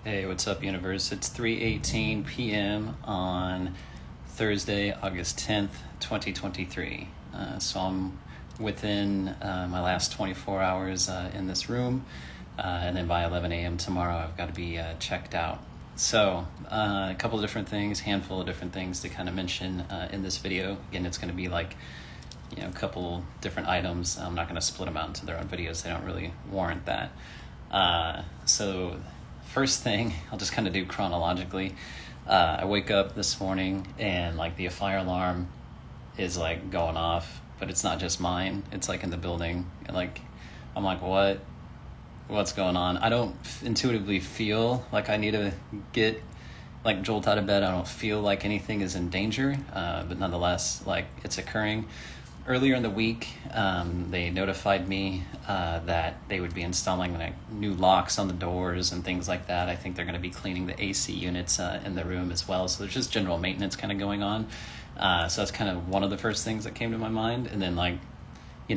Hey, what's up, universe? It's 3:18 p.m. on Thursday, August 10th, 2023. So I'm within my last 24 hours in this room, and then by 11 a.m. tomorrow, I've got to be checked out. So a couple of different things, handful of different things to kind of mention in this video. Again, it's going to be like, a couple different items. I'm not going to split them out into their own videos. They don't really warrant that. So first thing, I'll just kind of do chronologically. I wake up this morning and like the fire alarm is like going off, but it's not just mine. It's like in the building. And like, I'm like, what's going on? I don't intuitively feel like I need to get like jolt out of bed. I don't feel like anything is in danger, but nonetheless, like it's occurring. Earlier in the week, they notified me that they would be installing like new locks on the doors and things like that. I think they're going to be cleaning the AC units in the room as well. So there's just general maintenance kind of going on. So that's kind of one of the first things that came to my mind. And then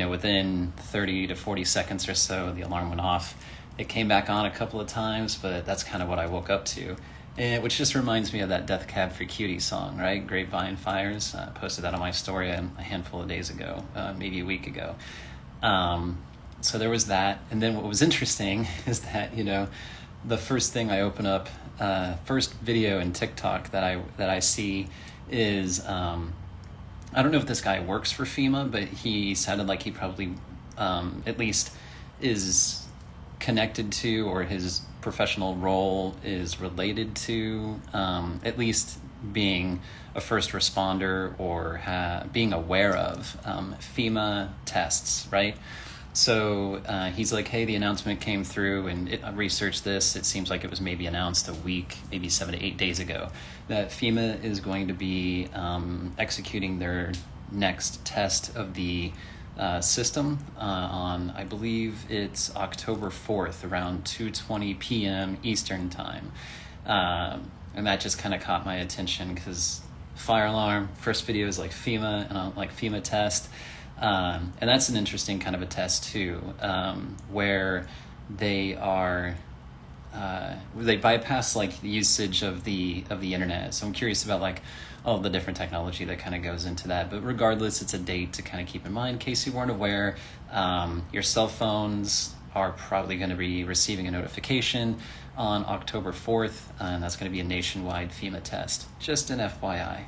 within 30 to 40 seconds or so, the alarm went off. It came back on a couple of times, but that's kind of what I woke up to. Which just reminds me of that Death Cab for Cutie song, right? Grapevine Fires. I posted that on my story a handful of days ago, maybe a week ago. So there was that. And then what was interesting is that, the first thing I open up, first video in TikTok that I see is, I don't know if this guy works for FEMA, but he sounded like he probably at least is connected to, or his professional role is related to, at least being a first responder or being aware of FEMA tests, right? So he's like, hey, the announcement came through, and I researched this. It seems like it was maybe announced a week, maybe 7 to 8 days ago, that FEMA is going to be executing their next test of the system on, I believe it's October 4th, around 2:20 p.m. Eastern time. And that just kind of caught my attention because fire alarm, first video is like FEMA, and I'm like FEMA test. And that's an interesting kind of a test too, where they are, they bypass like the usage of the internet. So I'm curious about like all the different technology that kind of goes into that. But regardless, it's a date to kind of keep in mind. In case you weren't aware, your cell phones are probably going to be receiving a notification on October 4th, and that's going to be a nationwide FEMA test. Just an FYI.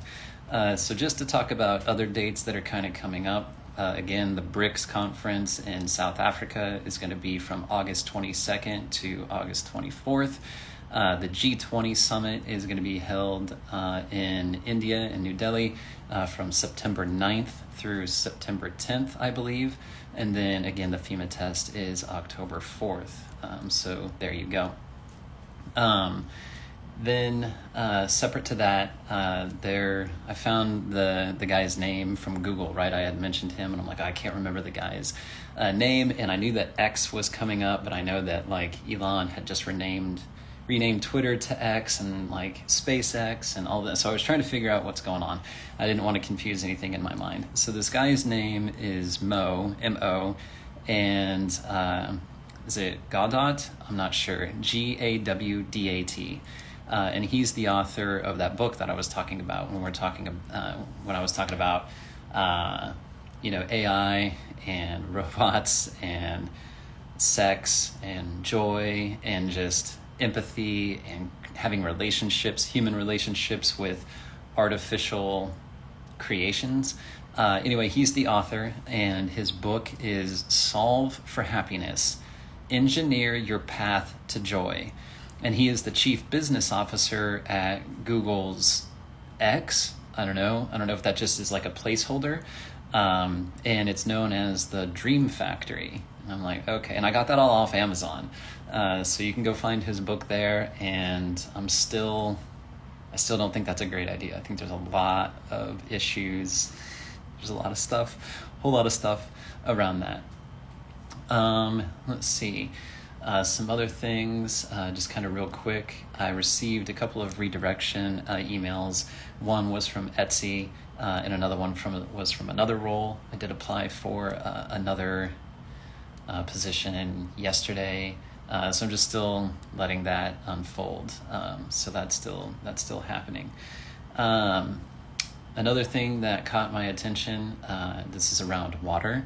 So just to talk about other dates that are kind of coming up, again, the BRICS conference in South Africa is going to be from August 22nd to August 24th. The G20 summit is going to be held in India, in New Delhi, from September 9th through September 10th, I believe. And then again, the FEMA test is October 4th. So there you go. Then separate to that, I found the guy's name from Google, right? I had mentioned him, and I'm like, I can't remember the guy's name, and I knew that X was coming up, but I know that like Elon had just renamed Twitter to X, and like SpaceX and all that. So I was trying to figure out what's going on. I didn't want to confuse anything in my mind. So this guy's name is Mo, M-O, and is it Gawat? I'm not sure. Gawdat. And he's the author of that book that I was talking about when I was talking about AI and robots and sex and joy and just empathy and having human relationships with artificial creations. Anyway, he's the author, and his book is Solve for Happiness: Engineer Your Path to Joy. And he is the chief business officer at Google's X. I don't know if that just is like a placeholder. And it's known as the Dream Factory. And I'm like, okay. And I got that all off Amazon. So you can go find his book there. And I still don't think that's a great idea. I think there's a lot of issues. There's a whole lot of stuff around that. Let's see. Some other things, just kind of real quick. I received a couple of redirection emails. One was from Etsy, and another one was from another role. I did apply for another position yesterday, So I'm just still letting that unfold. So that's still happening. Another thing that caught my attention, this is around water,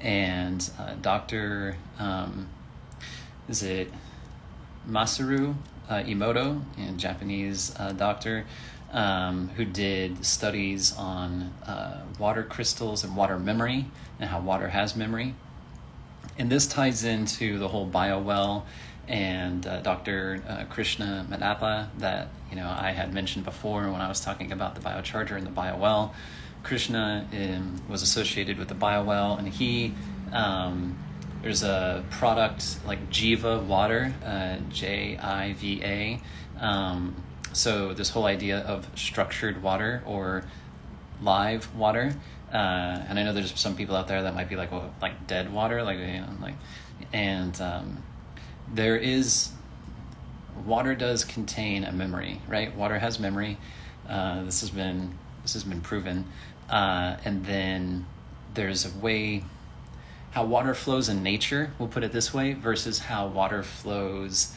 and Dr. Is it Masaru Emoto, a Japanese doctor, who did studies on water crystals and water memory and how water has memory. And this ties into the whole biowell and Dr. Krishna Madappa that I had mentioned before when I was talking about the biocharger and the biowell. Krishna was associated with the biowell, and he there's a product like Jiva water, Jiva. So this whole idea of structured water or live water. And I know there's some people out there that might be like, well, like dead water, there is, water does contain a memory, right? Water has memory. This has been proven. And then there's a way how water flows in nature, we'll put it this way, versus how water flows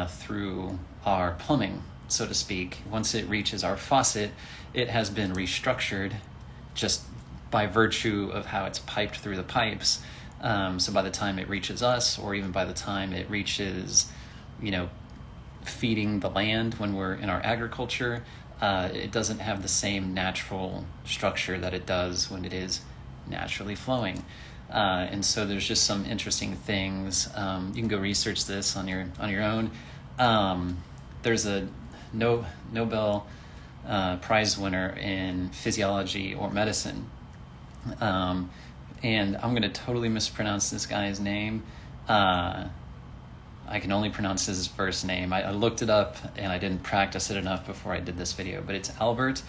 through our plumbing, so to speak. Once it reaches our faucet, it has been restructured just by virtue of how it's piped through the pipes. So by the time it reaches us, or even by the time it reaches, feeding the land when we're in our agriculture, it doesn't have the same natural structure that it does when it is naturally flowing. And so there's just some interesting things. You can go research this on your own. There's a Nobel Prize winner in physiology or medicine. And I'm going to totally mispronounce this guy's name. I can only pronounce his first name. I looked it up and I didn't practice it enough before I did this video, but it's Albert,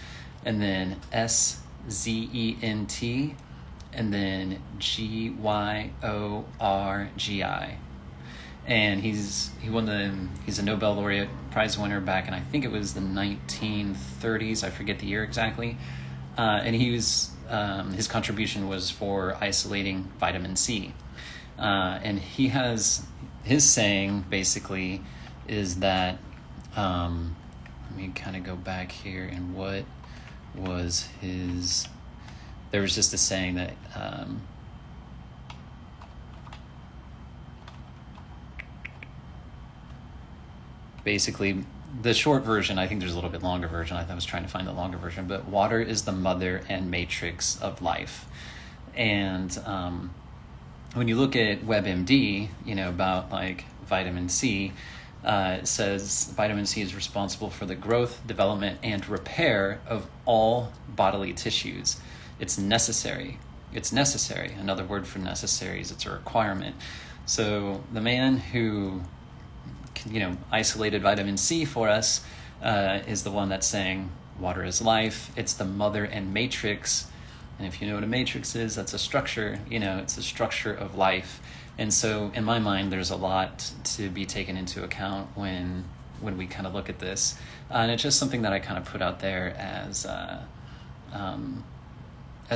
and then Szent, and then Gyorgi. And he's a Nobel Laureate Prize winner back in, I think it was the 1930s. I forget the year exactly. And his contribution was for isolating vitamin C. And he has, his saying basically is that, let me kind of go back here, and what was his, there was just a saying that, basically, the short version, I think there's a little bit longer version. I was trying to find the longer version, but water is the mother and matrix of life. And when you look at WebMD, about like vitamin C, it says vitamin C is responsible for the growth, development, and repair of all bodily tissues. It's necessary. It's necessary. Another word for necessary is it's a requirement. So the man who isolated vitamin C for us is the one that's saying water is life. It's the mother and matrix. And if you know what a matrix is, that's a structure, it's a structure of life. And so in my mind, there's a lot to be taken into account when we kind of look at this. And it's just something that I kind of put out there as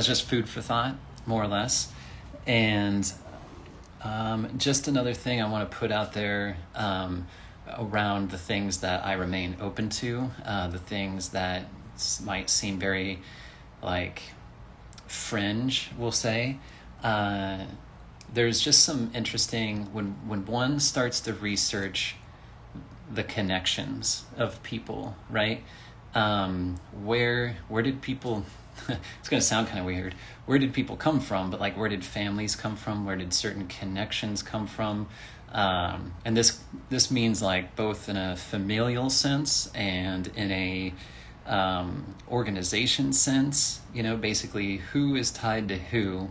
just food for thought, more or less. And just another thing I want to put out there around the things that I remain open to, the things that might seem very fringe, we'll say. There's just some interesting, when one starts to research the connections of people, right? Where did people, it's going to sound kind of weird, where did people come from? But where did families come from? Where did certain connections come from? And this means both in a familial sense and in a organization sense, basically who is tied to who,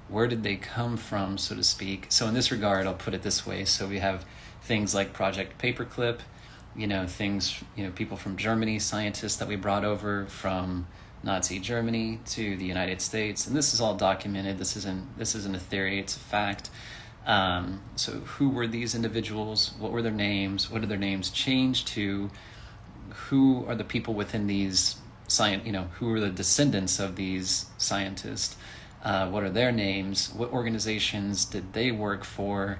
where did they come from, so to speak. So in this regard, I'll put it this way. So we have things like Project Paperclip, things, people from Germany, scientists that we brought over from Nazi Germany to the United States. And this is all documented. This isn't a theory, it's a fact. So who were these individuals? What were their names? What did their names change to? Who are the people within these who are the descendants of these scientists? What are their names? What organizations did they work for?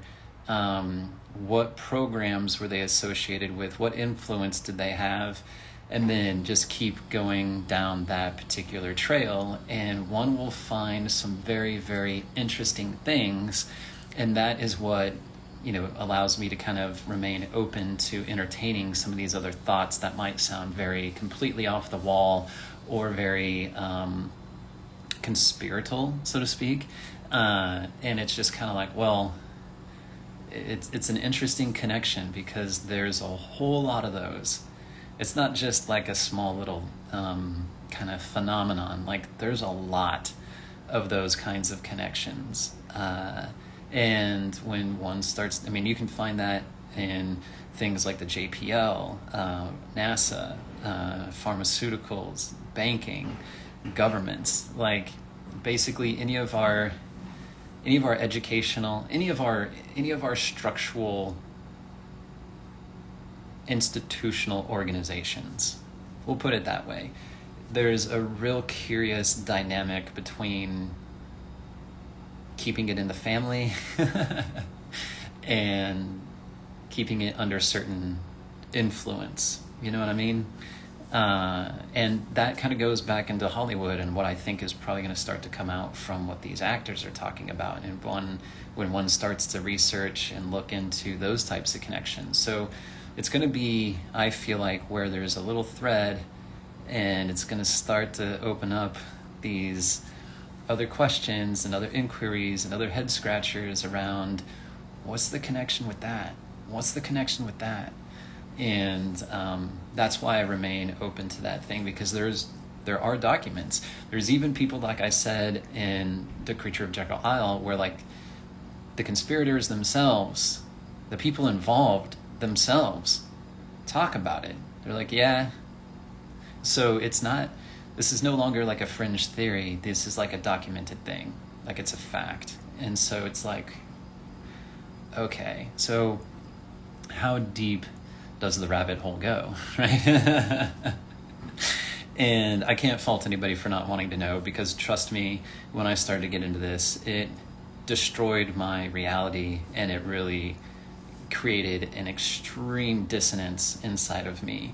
What programs were they associated with? What influence did they have? And then just keep going down that particular trail, and one will find some very, very interesting things. And that is what, allows me to kind of remain open to entertaining some of these other thoughts that might sound very completely off the wall or very conspiratorial, so to speak. And it's just kind of like, well, it's an interesting connection because there's a whole lot of those. It's not just like a small little kind of phenomenon. Like, there's a lot of those kinds of connections. And when one starts, you can find that in things like the JPL, NASA, pharmaceuticals, banking, governments, like basically any of our educational, any of our structural institutional organizations. We'll put it that way. There's a real curious dynamic between keeping it in the family and keeping it under certain influence. You know what I mean? And that kind of goes back into Hollywood and what I think is probably going to start to come out from what these actors are talking about, and when one starts to research and look into those types of connections. So it's going to be, I feel like, where there's a little thread, and it's going to start to open up these other questions and other inquiries and other head scratchers around what's the connection with that? What's the connection with that? And that's why I remain open to that thing, because there are documents. There's even people, like I said, in The Creature of Jekyll Isle, where like the conspirators themselves, the people involved themselves, talk about it. They're like, yeah. So this is no longer like a fringe theory. This is like a documented thing. Like, it's a fact. And so it's like, okay, so how deep does the rabbit hole go, right? And I can't fault anybody for not wanting to know, because trust me, when I started to get into this, it destroyed my reality, and it really created an extreme dissonance inside of me.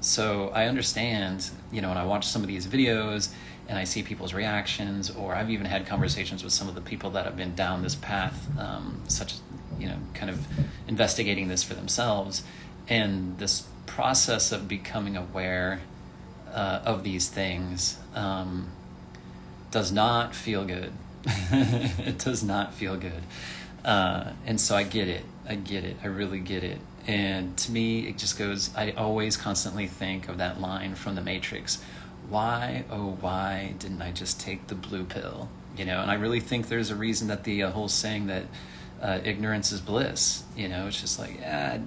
So I understand, when I watch some of these videos and I see people's reactions, or I've even had conversations with some of the people that have been down this path, such as, kind of investigating this for themselves. And this process of becoming aware of these things does not feel good. It does not feel good. And so I get it. I really get it. And to me, it just goes, I always constantly think of that line from The Matrix. Why, oh, why didn't I just take the blue pill? And I really think there's a reason that the whole saying that ignorance is bliss, it's just like, I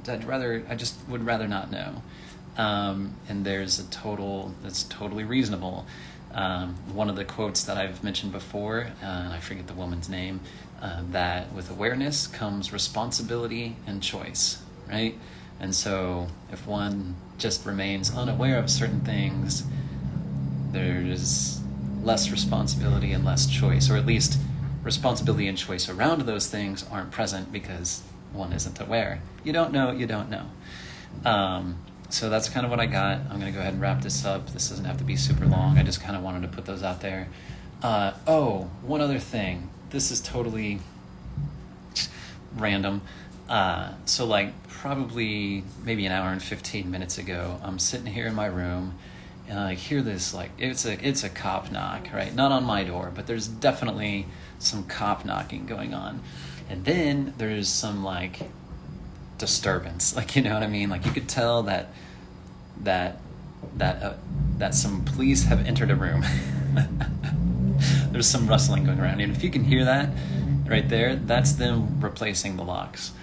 just would rather not know. And there's that's totally reasonable. One of the quotes that I've mentioned before, and I forget the woman's name, that with awareness comes responsibility and choice, right? And so if one just remains unaware of certain things, there's less responsibility and less choice, or at least responsibility and choice around those things aren't present because one isn't aware. You don't know. So that's kind of what I got. I'm going to go ahead and wrap this up. This doesn't have to be super long. I just kind of wanted to put those out there. One other thing. This is totally random. So like probably maybe an hour and 15 minutes ago, I'm sitting here in my room and I hear this, like, it's a cop knock, right? Not on my door, but there's definitely some cop knocking going on. And then there's some like disturbance, like, you know what I mean? Like, you could tell that some police have entered a room. There's some rustling going around, and if you can hear that right there, that's them replacing the locks.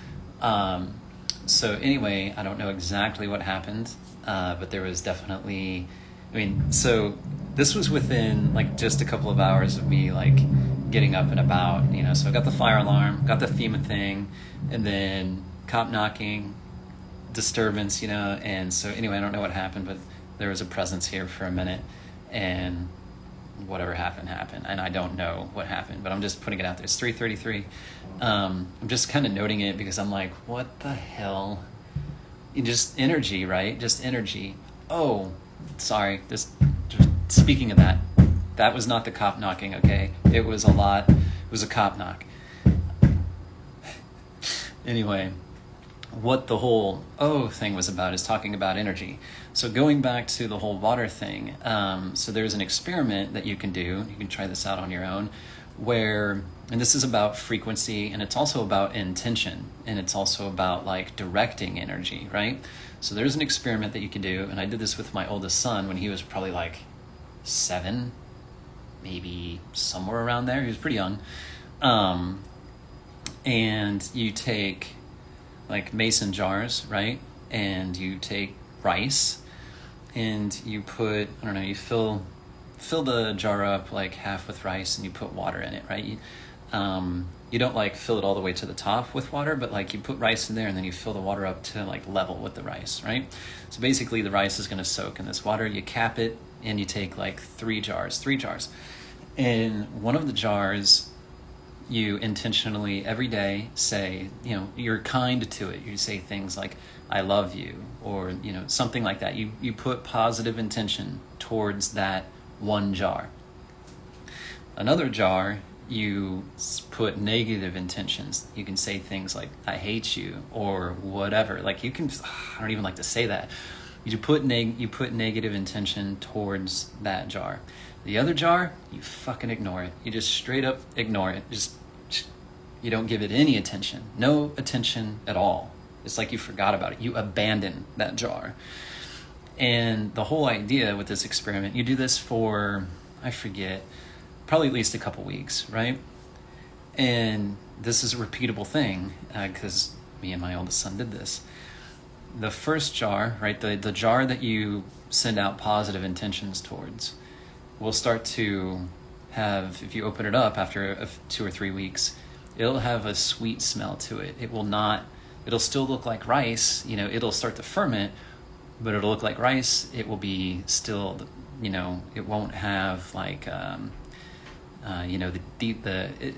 So anyway, I don't know exactly what happened, but there was definitely, so this was within like just a couple of hours of me like getting up and about, so I got the fire alarm, got the FEMA thing, and then cop knocking, disturbance, and so anyway, I don't know what happened, but there was a presence here for a minute, and whatever happened. And I don't know what happened, but I'm just putting it out there. It's 3:33. I'm just kind of noting it because I'm like, what the hell? Just energy, right? Just energy. Oh, sorry. Just speaking of that, that was not the cop knocking, okay? It was a cop knock. Anyway, what the whole thing was about is talking about energy. So going back to the whole water thing, so there's an experiment that you can do. You can try this out on your own, and this is about frequency, and it's also about intention, and it's also about like directing energy, right? So there's an experiment that you can do, and I did this with my oldest son when he was probably like 7, maybe somewhere around there. He was pretty young. And you take like mason jars, right? And you take rice and you put, I don't know, you fill the jar up like half with rice and you put water in it, right? You don't like fill it all the way to the top with water, but like you put rice in there and then you fill the water up to like level with the rice, right? So basically the rice is going to soak in this water. You cap it and you take like 3 jars. And one of the jars, you intentionally every day say, you're kind to it. You say things like, I love you, or, something like that. You put positive intention towards that one jar. Another jar, you put negative intentions. You can say things like, I hate you, or whatever. Like I don't even like to say that. You put negative intention towards that jar. The other jar, you fucking ignore it. You just straight up ignore it. You don't give it any attention. No attention at all. It's like you forgot about it. You abandon that jar. And the whole idea with this experiment, you do this for, I forget, probably at least a couple weeks, right? And this is a repeatable thing because me and my oldest son did this. The first jar, right, the jar that you send out positive intentions towards, will start to have, if you open it up after 2 or 3 weeks, it'll have a sweet smell to it. It'll still look like rice, it'll start to ferment, but it'll look like rice. It will be still, it won't have like, it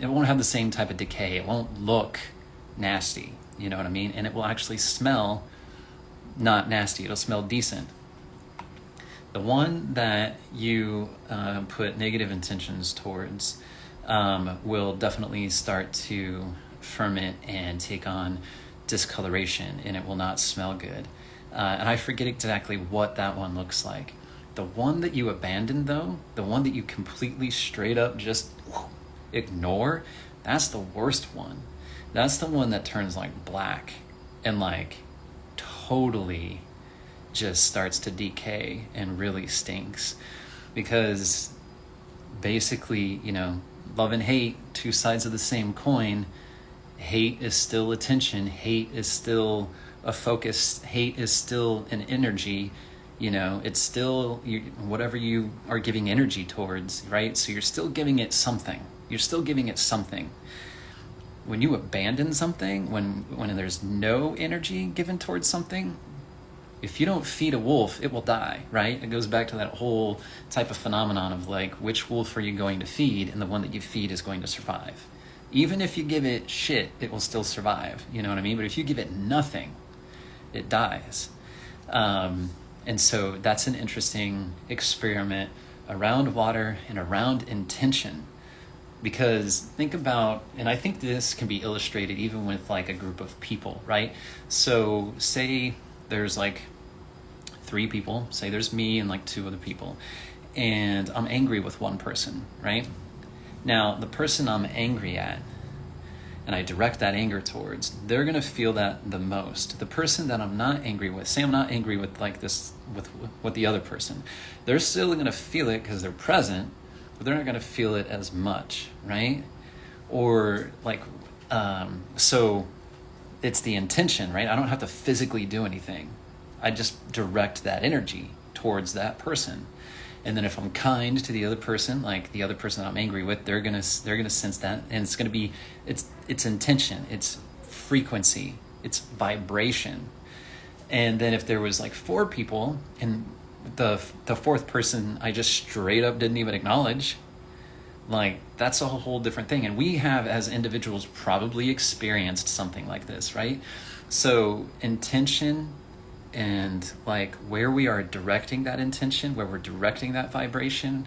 won't have the same type of decay. It won't look nasty, you know what I mean? And it will actually smell not nasty. It'll smell decent. The one that you put negative intentions towards will definitely start to ferment and take on discoloration, and it will not smell good. And I forget exactly what that one looks like. The one that you abandon, though, the one that you completely straight up just ignore, that's the worst one. That's the one that turns like black and like totally just starts to decay and really stinks, because basically, love and hate, 2 sides of the same coin. Hate is still attention. Hate is still a focus. Hate is still an energy. It's still whatever you are giving energy towards, right? So you're still giving it something. When you abandon something, when there's no energy given towards something, if you don't feed a wolf, it will die, right? It goes back to that whole type of phenomenon of like, which wolf are you going to feed? And the one that you feed is going to survive. Even if you give it shit, it will still survive. You know what I mean? But if you give it nothing, it dies. And so that's an interesting experiment around water and around intention. Because think about, and I think this can be illustrated even with like a group of people, right? So say there's like 3 people, say there's me and like 2 other people, and I'm angry with one person, right? Now, the person I'm angry at, and I direct that anger towards, they're going to feel that the most. The person that I'm not angry with, say I'm not angry with like this, with the other person, they're still going to feel it because they're present, but they're not going to feel it as much, right? Or like, so it's the intention, right? I don't have to physically do anything. I just direct that energy towards that person. And then if I'm kind to the other person, like the other person that I'm angry with, they're gonna sense that, and it's gonna be it's intention, it's frequency, it's vibration. And then if there was like 4 people, and the fourth person I just straight up didn't even acknowledge. Like, that's a whole different thing. And we have, as individuals, probably experienced something like this, right? So intention and like where we are directing that intention, where we're directing that vibration,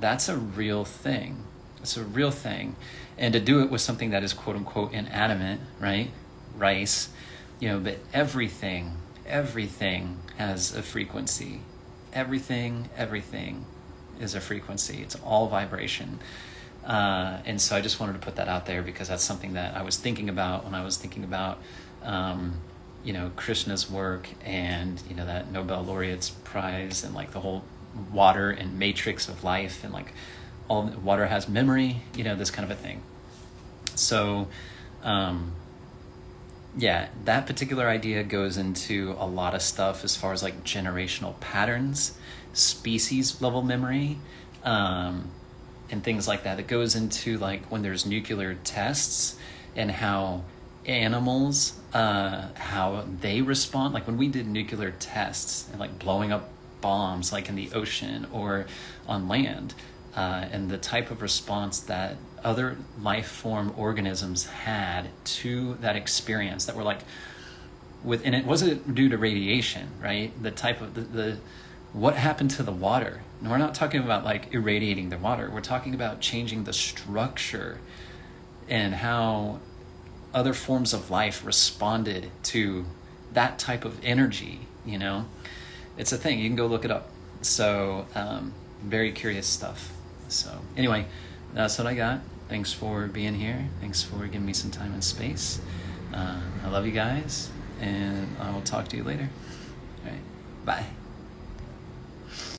that's a real thing. It's a real thing. And to do it with something that is quote unquote inanimate, right? Rice, but everything has a frequency. Everything is a frequency. It's all vibration. And so I just wanted to put that out there because that's something that I was thinking about when I was thinking about, Krishna's work and, that Nobel Laureate's prize and like the whole water and matrix of life and like all water has memory, this kind of a thing. So, that particular idea goes into a lot of stuff as far as like generational patterns, species level memory, and things like that. It goes into like when there's nuclear tests and how animals, how they respond. Like when we did nuclear tests and like blowing up bombs like in the ocean or on land, and the type of response that other life form organisms had to that experience that were like and it wasn't due to radiation, right? The type of the what happened to the water. And we're not talking about like irradiating the water. We're talking about changing the structure and how other forms of life responded to that type of energy, It's a thing. You can go look it up. So, very curious stuff. So anyway, that's what I got. Thanks for being here. Thanks for giving me some time and space. I love you guys, and I will talk to you later. All right. Bye.